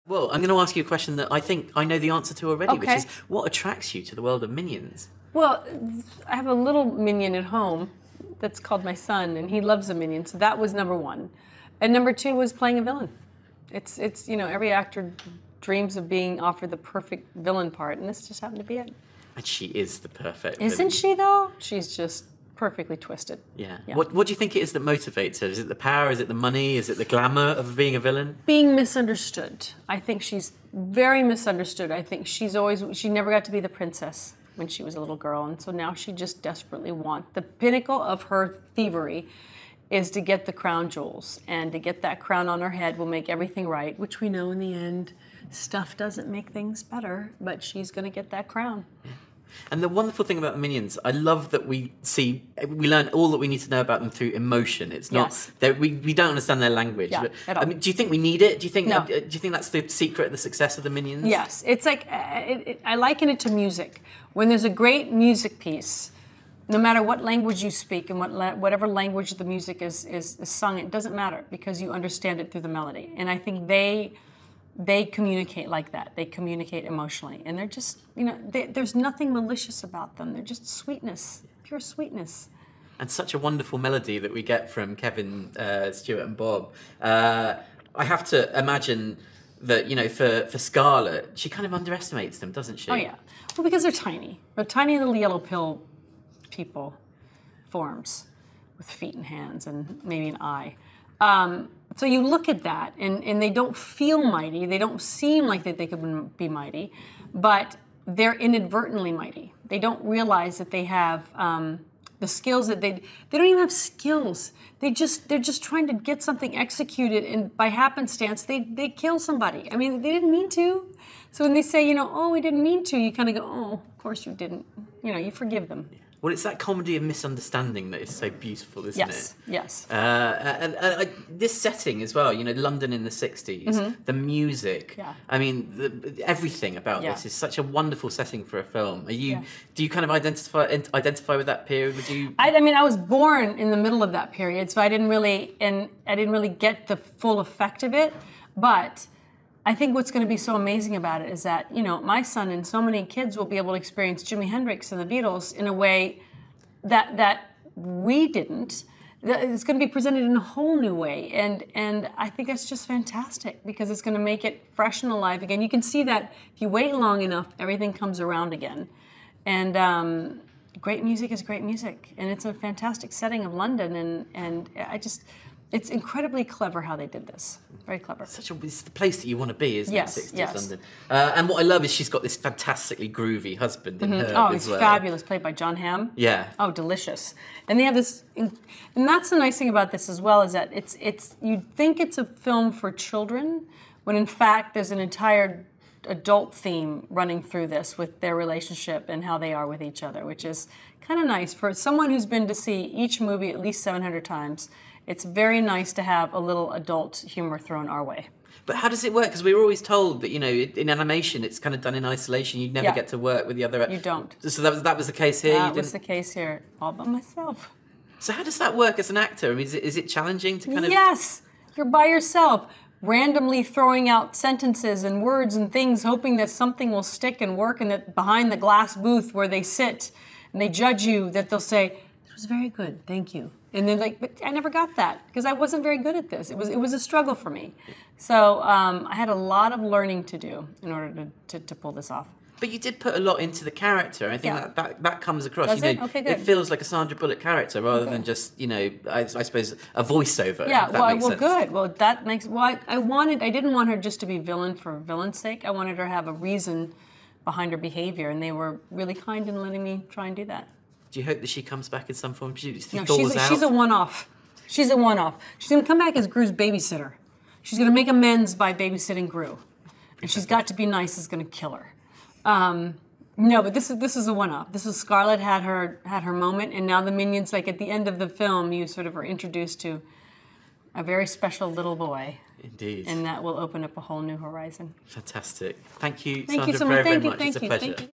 Well, I'm going to ask you a question that I think I know the answer to already, which Okay. is what attracts you to the world of Minions? Well, I have a little minion at home that's called my son, and he loves a minion, so that was number one. And number two was playing a villain. It's every actor dreams of being offered the perfect villain part, and this just happened to be it. And she is the perfect Isn't villain. she, though? She's just perfectly twisted. Yeah. Yeah. What do you think it is that motivates her? Is it the power? Is it the money? Is it the glamour of being a villain? Being misunderstood. I think she's very misunderstood. I think she never got to be the princess when she was a little girl, and so now she just desperately wants, the pinnacle of her thievery is to get the crown jewels, and to get that crown on her head will make everything right, which we know in the end, stuff doesn't make things better, but she's going to get that crown. Yeah. And the wonderful thing about the Minions, I love that we learn all that we need to know about them through emotion. It's not we don't understand their language. Yeah, but, at all. I mean, do you think we need it? Do you think No. do you think that's the secret of the success of the Minions? Yes, it's like I liken it to music. When there's a great music piece, no matter what language you speak and whatever language the music is sung, it doesn't matter because you understand it through the melody. And I think they communicate like that. They communicate emotionally, and they're just there's nothing malicious about them. They're just sweetness, pure sweetness. And such a wonderful melody that we get from Kevin, Stuart and Bob. I have to imagine that, for Scarlett, she kind of underestimates them, doesn't she? Oh, yeah. Well, because they're tiny. They're tiny little yellow pill people, forms, with feet and hands and maybe an eye. So you look at that, and they don't feel mighty. They don't seem like that they could be mighty, but they're inadvertently mighty. They don't realize that they have the skills that they don't even have skills. They're just trying to get something executed, and by happenstance they kill somebody. I mean, they didn't mean to. So when they say, oh, we didn't mean to, you kind of go, oh, of course you didn't. You forgive them. Well, it's that comedy of misunderstanding that is so beautiful, isn't it? Yes. And this setting as well, London in the 60s, the music. Yeah. I mean, everything about this is such a wonderful setting for a film. Do you kind of identify with that period? Would you? I mean, I was born in the middle of that period, so I didn't really get the full effect of it. But I think what's going to be so amazing about it is that, my son and so many kids will be able to experience Jimi Hendrix and the Beatles in a way that we didn't. It's going to be presented in a whole new way. And I think that's just fantastic because it's going to make it fresh and alive again. You can see that if you wait long enough, everything comes around again. And great music is great music. And it's a fantastic setting of London. And it's incredibly clever how they did this. Very clever. It's the place that you want to be, isn't it? 60s London. And what I love is she's got this fantastically groovy husband in her as well. Oh, he's fabulous, played by Hamm. Yeah. Oh, delicious. And they have this, and that's the nice thing about this as well, is that you'd think it's a film for children, when in fact there's an entire adult theme running through this with their relationship and how they are with each other, which is kind of nice. For someone who's been to see each movie at least 700 times, it's very nice to have a little adult humor thrown our way. But how does it work? Because we were always told that, in animation, it's kind of done in isolation. You'd never get to work with the other... You don't. So that was the case here? That was the case here, all by myself. So how does that work as an actor? I mean, is it challenging to kind of... Yes! You're by yourself, randomly throwing out sentences and words and things, hoping that something will stick and work, and that behind the glass booth where they sit and they judge you, that they'll say, "It was very good, thank you." And then but I never got that because I wasn't very good at this. It was a struggle for me. So I had a lot of learning to do in order to pull this off. But you did put a lot into the character. I think that comes across. Does it? Okay, good. It feels like a Sandra Bullock character rather than just, I suppose, a voiceover. Yeah, if that makes sense. Good. Well, that makes... Well, I didn't want her just to be villain for villain's sake. I wanted her to have a reason behind her behavior, and they were really kind in letting me try and do that. Do you hope that she comes back in some form? No, she's a one-off. She's a one-off. She's going to come back as Gru's babysitter. She's going to make amends by babysitting Gru. And she's got to be nice is going to kill her. No, but this is a one-off. This is Scarlett had her moment, and now the Minions, like at the end of the film, you sort of are introduced to a very special little boy. Indeed. And that will open up a whole new horizon. Fantastic. Thank you, Thank Sandra, you so much. very much. It's a pleasure. Thank you.